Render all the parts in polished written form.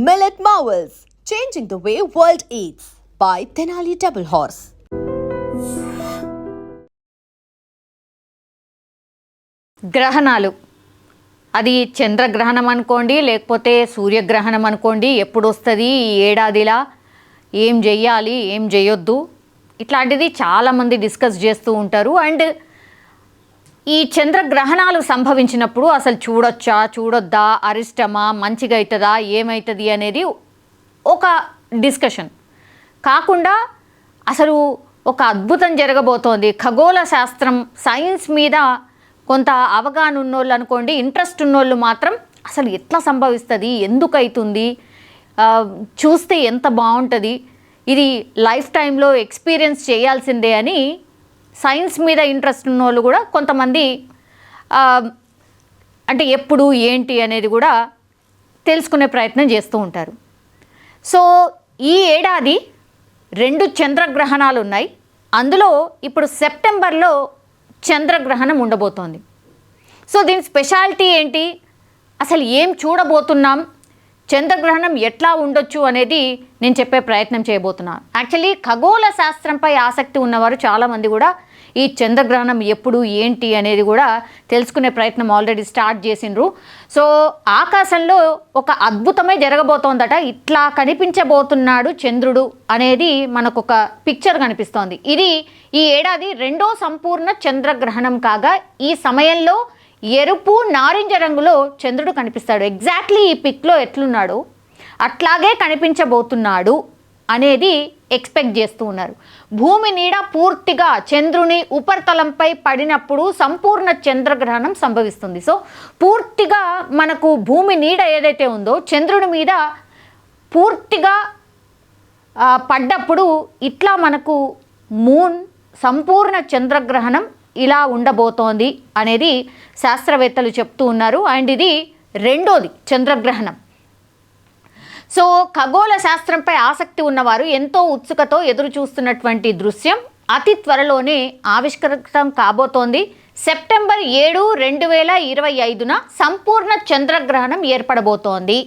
Millet Marvels, changing the way world eats by Tenali Double Horse. గ్రహణాలు, అది చంద్రగ్రహణం అనుకోండి, లేకపోతే సూర్యగ్రహణం అనుకోండి, ఎప్పుడు వస్తుంది ఈ ఏడాదిలా, ఏం చెయ్యాలి ఏం చేయొద్దు, ఇట్లాంటిది చాలామంది డిస్కస్ చేస్తూ ఉంటారు. అండ్ ఈ చంద్రగ్రహణాలు సంభవించినప్పుడు అసలు చూడొచ్చా చూడొద్దా, అరిష్టమా, మంచిగా అవుతుందా, ఏమవుతుంది అనేది ఒక డిస్కషన్ కాకుండా అసలు ఒక అద్భుతం జరగబోతోంది. ఖగోళ శాస్త్రం, సైన్స్ మీద కొంత అవగాహన ఉన్నోళ్ళు అనుకోండి, ఇంట్రెస్ట్ ఉన్నోళ్ళు మాత్రం అసలు ఎట్లా సంభవిస్తుంది, ఎందుకు అవుతుంది, చూస్తే ఎంత బాగుంటుంది, ఇది లైఫ్ టైంలో ఎక్స్పీరియన్స్ చేయాల్సిందే అని సైన్స్ మీద ఇంట్రెస్ట్ ఉన్నోళ్ళు కూడా కొంతమంది అంటే ఎప్పుడు ఏంటి అనేది కూడా తెలుసుకునే ప్రయత్నం చేస్తూ ఉంటారు. సో ఈ ఏడాది 2 చంద్రగ్రహణాలు ఉన్నాయి. అందులో ఇప్పుడు సెప్టెంబర్లో చంద్రగ్రహణం ఉండబోతోంది. సో దీని స్పెషాలిటీ ఏంటి, అసలు ఏం చూడబోతున్నాం, చంద్రగ్రహణం ఎట్లా ఉండొచ్చు అనేది నేను చెప్పే ప్రయత్నం చేయబోతున్నాను. యాక్చువల్లీ ఖగోళ శాస్త్రంపై ఆసక్తి ఉన్నవారు చాలామంది కూడా ఈ చంద్రగ్రహణం ఎప్పుడు ఏంటి అనేది కూడా తెలుసుకునే ప్రయత్నం ఆల్రెడీ స్టార్ట్ చేసిండ్రు. సో ఆకాశంలో ఒక అద్భుతమే జరగబోతోందట. ఇట్లా కనిపించబోతున్నాడు చంద్రుడు అనేది మనకు ఒక పిక్చర్ కనిపిస్తోంది. ఇది ఈ ఏడాది 2వ సంపూర్ణ చంద్రగ్రహణం కాగా ఈ సమయంలో ఎరుపు నారింజ రంగులో చంద్రుడు కనిపిస్తాడు. ఎగ్జాక్ట్లీ ఈ పిక్లో ఎట్లున్నాడో అట్లాగే కనిపించబోతున్నాడు అనేది ఎక్స్పెక్ట్ చేస్తూ ఉన్నారు. భూమి నీడ పూర్తిగా చంద్రుని ఉపరితలంపై పడినప్పుడు సంపూర్ణ చంద్రగ్రహణం సంభవిస్తుంది. సో పూర్తిగా మనకు భూమి నీడ ఏదైతే ఉందో చంద్రుని మీద పూర్తిగా పడ్డప్పుడు ఇట్లా మనకు మూన్ సంపూర్ణ చంద్రగ్రహణం ఇలా ఉండబోతోంది అనేది శాస్త్రవేత్తలు చెప్తూ ఉన్నారు. అండ్ ఇది 2వది చంద్రగ్రహణం. సో ఖగోళ శాస్త్రంపై ఆసక్తి ఉన్నవారు ఎంతో ఉత్సుకతో ఎదురు చూస్తున్నటువంటి దృశ్యం అతి త్వరలోనే ఆవిష్కృతం కాబోతోంది. సెప్టెంబర్ 7, 2025న సంపూర్ణ చంద్రగ్రహణం ఏర్పడబోతోంది.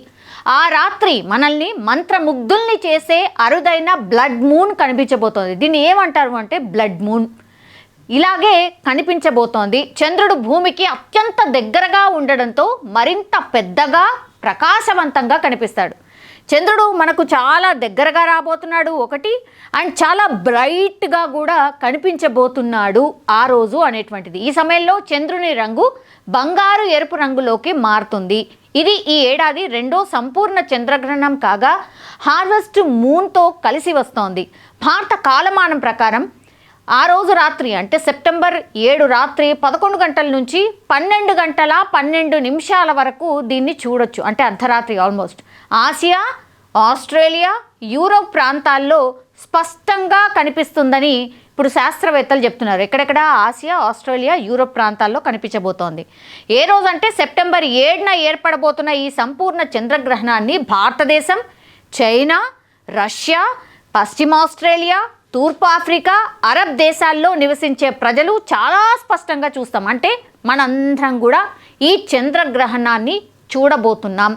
ఆ రాత్రి మనల్ని మంత్రముగ్ధుల్ని చేసే అరుదైన బ్లడ్ మూన్ కనిపించబోతోంది. దీన్ని ఏమంటారు అంటే బ్లడ్ మూన్. ఇలాగే కనిపించబోతోంది. చంద్రుడు భూమికి అత్యంత దగ్గరగా ఉండడంతో మరింత పెద్దగా ప్రకాశవంతంగా కనిపిస్తాడు. చంద్రుడు మనకు చాలా దగ్గరగా రాబోతున్నాడు ఒకటి, అండ్ చాలా బ్రైట్గా కూడా కనిపించబోతున్నాడు ఆ రోజు అనేటువంటిది. ఈ సమయంలో చంద్రుని రంగు బంగారు ఎరుపు రంగులోకి మారుతుంది. ఇది ఈ ఏడాది 2వ సంపూర్ణ చంద్రగ్రహణం కాగా హార్వెస్ట్ మూన్తో కలిసి వస్తోంది. భారత కాలమానం ప్రకారం ఆ రోజు రాత్రి అంటే సెప్టెంబర్ 7 రాత్రి 11 గంటల నుంచి 12 గంటల 12 నిమిషాల వరకు దీన్ని చూడొచ్చు. అంటే అర్ధరాత్రి ఆల్మోస్ట్. ఆసియా, ఆస్ట్రేలియా, యూరోప్ ప్రాంతాల్లో స్పష్టంగా కనిపిస్తుందని ఇప్పుడు శాస్త్రవేత్తలు చెప్తున్నారు. ఎక్కడెక్కడ ఆసియా, ఆస్ట్రేలియా, యూరోప్ ప్రాంతాల్లో కనిపించబోతోంది. ఏ రోజంటే సెప్టెంబర్ 7న ఏర్పడబోతున్న ఈ సంపూర్ణ చంద్రగ్రహణాన్ని భారతదేశం, చైనా, రష్యా, పశ్చిమ ఆస్ట్రేలియా, తూర్పు ఆఫ్రికా, అరబ్ దేశాల్లో నివసించే ప్రజలు చాలా స్పష్టంగా చూస్తాం. అంటే మనందరం కూడా ఈ చంద్రగ్రహణాన్ని చూడబోతున్నాం.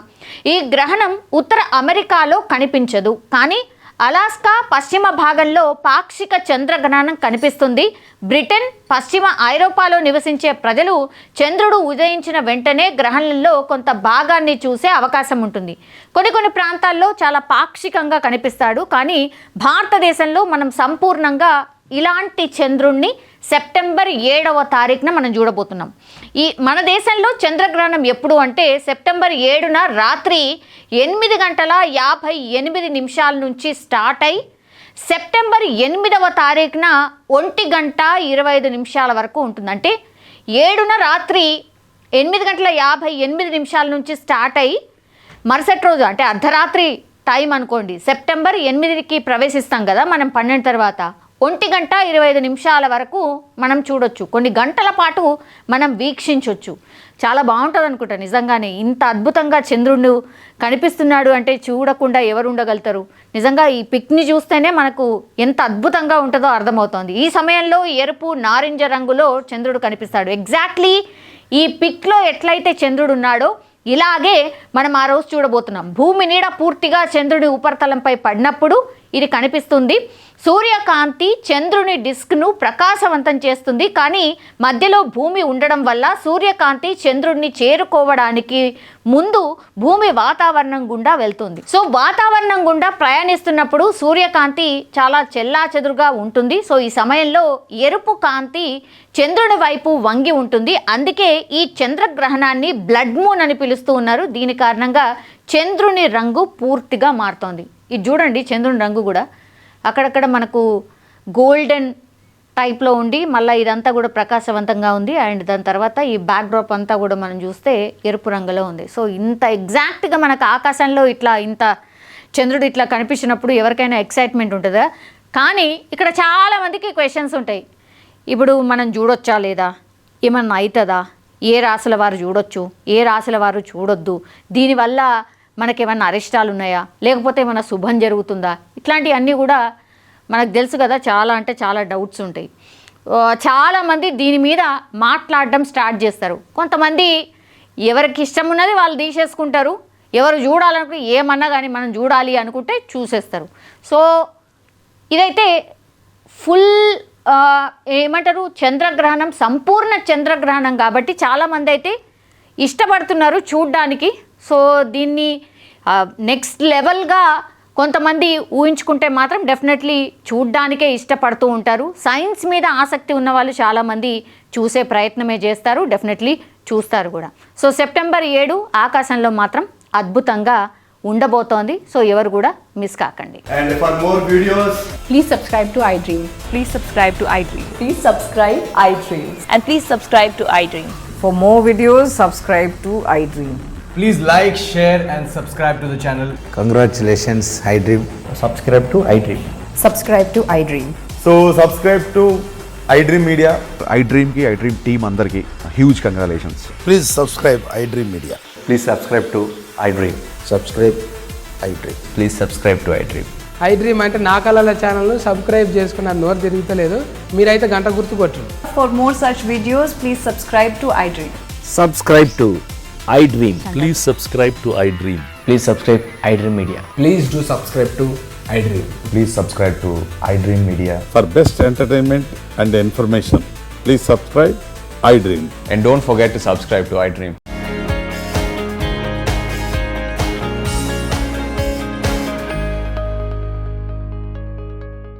ఈ గ్రహణం ఉత్తర అమెరికాలో కనిపించదు, కానీ అలాస్కా పశ్చిమ భాగంలో పాక్షిక చంద్రగ్రహణం కనిపిస్తుంది. బ్రిటన్, పశ్చిమ ఐరోపాలో నివసించే ప్రజలు చంద్రుడు ఉదయించిన వెంటనే గ్రహణంలో కొంత భాగాన్ని చూసే అవకాశం ఉంటుంది. కొన్ని ప్రాంతాల్లో చాలా పాక్షికంగా కనిపిస్తాడు, కానీ భారతదేశంలో మనం సంపూర్ణంగా ఇలాంటి చంద్రుణ్ణి సెప్టెంబర్ 7వ తారీఖున మనం చూడబోతున్నాం. ఈ మన దేశంలో చంద్రగ్రహణం ఎప్పుడు అంటే సెప్టెంబర్ 7న రాత్రి 8 గంటల 58 నిమిషాల నుంచి స్టార్ట్ అయి సెప్టెంబర్ 8వ తారీఖున 1 గంట 25 నిమిషాల వరకు ఉంటుంది. అంటే 7న రాత్రి 8 గంటల 58 నిమిషాల నుంచి స్టార్ట్ అయ్యి మరుసటి రోజు అంటే అర్ధరాత్రి టైం అనుకోండి, సెప్టెంబర్ 8కి ప్రవేశిస్తాం కదా మనం 12 తర్వాత 1 గంట 25 నిమిషాల వరకు మనం చూడొచ్చు. కొన్ని గంటల పాటు మనం వీక్షించవచ్చు. చాలా బాగుంటుంది అనుకుంటా నిజంగానే. ఇంత అద్భుతంగా చంద్రుడు కనిపిస్తున్నాడు అంటే చూడకుండా ఎవరు ఉండగలుగుతారు? నిజంగా ఈ పిక్ని చూస్తేనే మనకు ఎంత అద్భుతంగా ఉంటుందో అర్థమవుతోంది. ఈ సమయంలో ఎరుపు నారింజ రంగులో చంద్రుడు కనిపిస్తాడు. ఎగ్జాక్ట్లీ ఈ పిక్లో ఎట్లయితే చంద్రుడు ఉన్నాడో ఇలాగే మనం ఆ రోజు చూడబోతున్నాం. భూమి నీడ పూర్తిగా చంద్రుడి ఉపరితలంపై పడినప్పుడు ఇది కనిపిస్తుంది. సూర్యకాంతి చంద్రుని డిస్క్ను ప్రకాశవంతం చేస్తుంది. కానీ మధ్యలో భూమి ఉండడం వల్ల సూర్యకాంతి చంద్రుడిని చేరుకోవడానికి ముందు భూమి వాతావరణం గుండా వెళ్తుంది. సో వాతావరణం గుండా ప్రయాణిస్తున్నప్పుడు సూర్యకాంతి చాలా చెల్లాచెదురుగా ఉంటుంది. సో ఈ సమయంలో ఎరుపు కాంతి చంద్రుని వైపు వంగి ఉంటుంది. అందుకే ఈ చంద్రగ్రహణాన్ని బ్లడ్ మూన్ అని పిలుస్తూ ఉన్నారు. దీని కారణంగా చంద్రుని రంగు పూర్తిగా మారుతోంది. ఇది చూడండి, చంద్రుని రంగు కూడా అక్కడక్కడ మనకు గోల్డెన్ టైప్లో ఉండి మళ్ళీ ఇదంతా కూడా ప్రకాశవంతంగా ఉంది. అండ్ దాని తర్వాత ఈ బ్యాక్డ్రాప్ అంతా కూడా మనం చూస్తే ఎరుపు రంగులో ఉంది. సో ఇంత ఎగ్జాక్ట్గా మనకు ఆకాశంలో ఇట్లా ఇంత చంద్రుడు ఇట్లా కనిపించినప్పుడు ఎవరికైనా ఎక్సైట్మెంట్ ఉంటుందా? కానీ ఇక్కడ చాలామందికి క్వశ్చన్స్ ఉంటాయి. ఇప్పుడు మనం చూడొచ్చా లేదా, ఏమన్నా అవుతుందా, ఏ రాశుల వారు చూడొచ్చు, ఏ రాశుల వారు చూడొద్దు, దీనివల్ల మనకేమన్నా అరిష్టాలు ఉన్నాయా, లేకపోతే ఏమైనా శుభం జరుగుతుందా, ఇట్లాంటివన్నీ కూడా మనకు తెలుసు కదా. చాలా అంటే చాలా డౌట్స్ ఉంటాయి. చాలామంది దీని మీద మాట్లాడడం స్టార్ట్ చేస్తారు. కొంతమంది ఎవరికి ఇష్టం ఉన్నది వాళ్ళు తీసేసుకుంటారు. ఎవరు చూడాలనుకుంటే ఏమన్నా కానీ మనం చూడాలి అనుకుంటే చూసేస్తారు. సో ఇదైతే ఫుల్ ఏమంటారు చంద్రగ్రహణం, సంపూర్ణ చంద్రగ్రహణం కాబట్టి చాలామంది అయితే ఇష్టపడుతున్నారు చూడ్డానికి. సో దీన్ని నెక్స్ట్ లెవెల్గా కొంతమంది ఊహించుకుంటే మాత్రం డెఫినెట్లీ చూడ్డానికే ఇష్టపడుతూ ఉంటారు. సైన్స్ మీద ఆసక్తి ఉన్న వాళ్ళు చాలామంది చూసే ప్రయత్నమే చేస్తారు, డెఫినెట్లీ చూస్తారు కూడా. సో సెప్టెంబర్ 7 ఆకాశంలో మాత్రం అద్భుతంగా ఉండబోతోంది. సో ఎవరు కూడా మిస్ కాకండి. And for more videos, Please subscribe to iDream. Please subscribe to iDream. Please subscribe iDream. And please subscribe to iDream. For more videos, subscribe to iDream. please like, share and subscribe to the channel. Congratulations, iDream. Subscribe to iDream. Subscribe to iDream. So subscribe to iDream Media. iDream ki iDream team andarki huge congratulations. Please subscribe iDream Media. Please subscribe to iDream. Subscribe iDream. Please subscribe to iDream. iDream అంటే నా కళల ఛానల్ను subscribe చేసుకున్న నోరు తిరుగుతలేదు, మీరైతే గంట గుర్తు కొట్టండి. For more such videos, please subscribe to iDream. Subscribe to iDream. Please subscribe to iDream. Please subscribe iDream Media. Please do subscribe to iDream. Please subscribe to iDream Media. For best entertainment and information, please subscribe iDream. And don't forget to subscribe to iDream.